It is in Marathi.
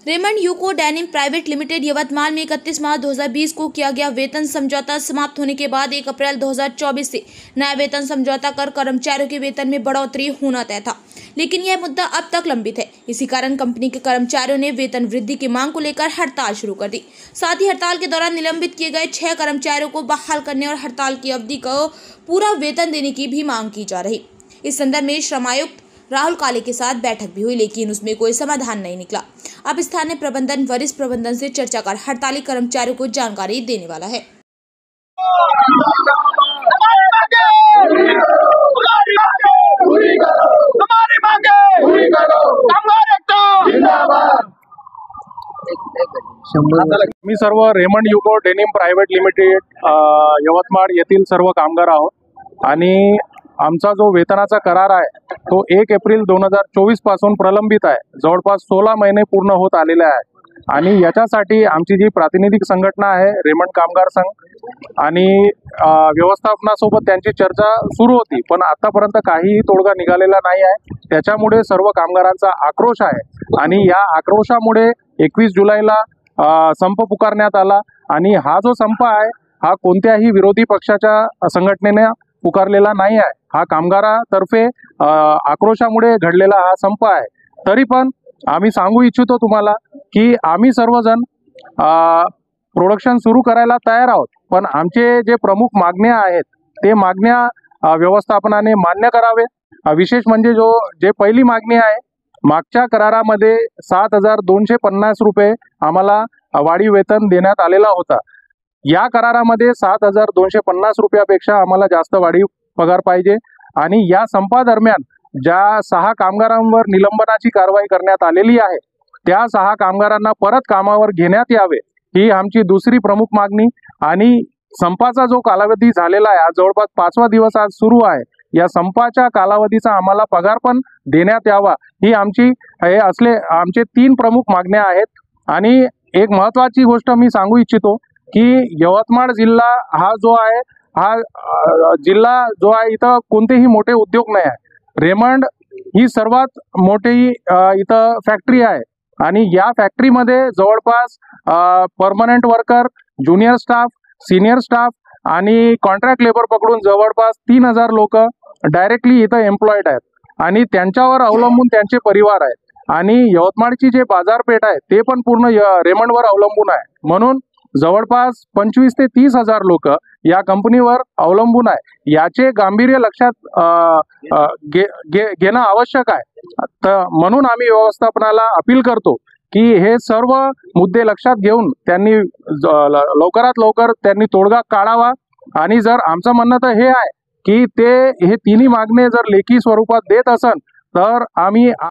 Raymond UCO denim private limited Yavatmal में 31 मार्च 2020 को किया गया वेतन समझौता समाप्त होने के बाद 1 अप्रैल 2024 से नया वेतन समझौता कर कर्मचारियों के वेतन में बढ़ोतरी होना तय था, लेकिन यह मुद्दा अब तक लंबित है। इसी कारण कंपनी के कर्मचारियों ने वेतन वृद्धि की मांग को लेकर हड़ताल शुरू कर दी। साथ ही हड़ताल के दौरान निलंबित किए गए 6 कर्मचारियों को बहाल करने और हड़ताल की अवधि को पूरा वेतन देने की भी मांग की जा रही। इस संदर्भ में श्रम आयुक्त राहुल काले के साथ बैठक भी हुई, लेकिन उसमें कोई समाधान नहीं निकला। अब स्थानीय प्रबंधन वरिष्ठ प्रबंधन से चर्चा कर हड़ताली कर्मचारियों को जानकारी देने वाला है। मी सर्व Raymond UCO denim private limited Yavatmal येथील सर्व कामगार आहोत आणि आमचा जो वेतनाचा करार आहे तो 1 एप्रिल 2024 पासून प्रलंबित आहे। जवळपास 16 महिने पूर्ण होत आलेले आहे आणि याच्यासाठी आमची जी प्रातिनिधिक संघटना आहे रेमंड कामगार संघ आणि व्यवस्थापनासोबत त्यांची चर्चा सुरू होती, पण आतापर्यंत काहीही तोडगा निघालेला नाही आहे। त्याच्यामुळे सर्व कामगारांचा आक्रोश आहे आणि या आक्रोशामुळे 21 जुलैला संप पुकारण्यात आला आणि हा जो संप आहे हा कोणत्याही विरोधी पक्षाच्या संघटनेने पुकारलेला नाही आहे। हा कामगारातर्फे आक्रोशामुळे घडलेला हा संप आहे। तरी पण आम्ही सांगू इच्छितो तुम्हाला की आम्ही सर्वजण प्रोडक्शन सुरू करायला तयार आहोत, पण आमचे जे प्रमुख मागण्या आहेत ते मागण्या व्यवस्थापनाने मान्य करावे। विशेष म्हणजे जे पहिली मागणी आहे, मागच्या करारामध्ये 7,250 रुपये आम्हाला वाढीव वेतन देण्यात आलेला होता। या करारामध्ये 7,250 रुपयापेक्षा आम्हाला जास्त वाढीव पगार पाहिजे आणि या संपादरम्यान ज्या 6 कामगारांवर निलंबनाची कारवाई करण्यात आलेली आहे त्या 6 कामगारांना परत कामावर घेण्यात यावे, ही आमची दुसरी प्रमुख मागणी। आणि संपाचा जो कालावधी झालेला आहे, आज जवळपास 5वा दिवस आज सुरू आहे, या संपाच्या कालावधीचा आम्हाला पगार पण देण्यात यावा, ही आमची हे असले आमचे 3 प्रमुख मागण्या आहेत। आणि एक महत्त्वाची गोष्ट मी सांगू इच्छितो की यवतमाळ जिल्हा हा जो आहे जिल्हा जो आहे इथं कोणतेही मोठे उद्योग नाही आहे। रेमंड ही सर्वात मोठी इथं फॅक्टरी आहे आणि या फॅक्टरीमध्ये जवळपास permanent worker, junior staff, senior staff आणि कॉन्ट्रॅक्ट लेबर पकडून जवळपास 3,000 लोक डायरेक्टली इथं एम्प्लॉईड आहेत आणि त्यांच्यावर अवलंबून त्यांचे परिवार आहेत आणि यवतमाळची जे बाजारपेठ आहे ते पण पूर्ण रेमंडवर अवलंबून आहे। म्हणून जवळपास 25,000 ते 30,000 लोक या कंपनीवर अवलंबून आहे। याचे गांभीर्य लक्षात घेणं आवश्यक आहे। तर म्हणून आम्ही व्यवस्थापनाला अपील करतो की हे सर्व मुद्दे लक्षात घेऊन त्यांनी लवकरात लवकर त्यांनी तोडगा काढावा आणि जर आमचं म्हणणं तर हे आहे की हे तिन्ही मागणे जर लेखी स्वरूपात देत असेल तर आम्ही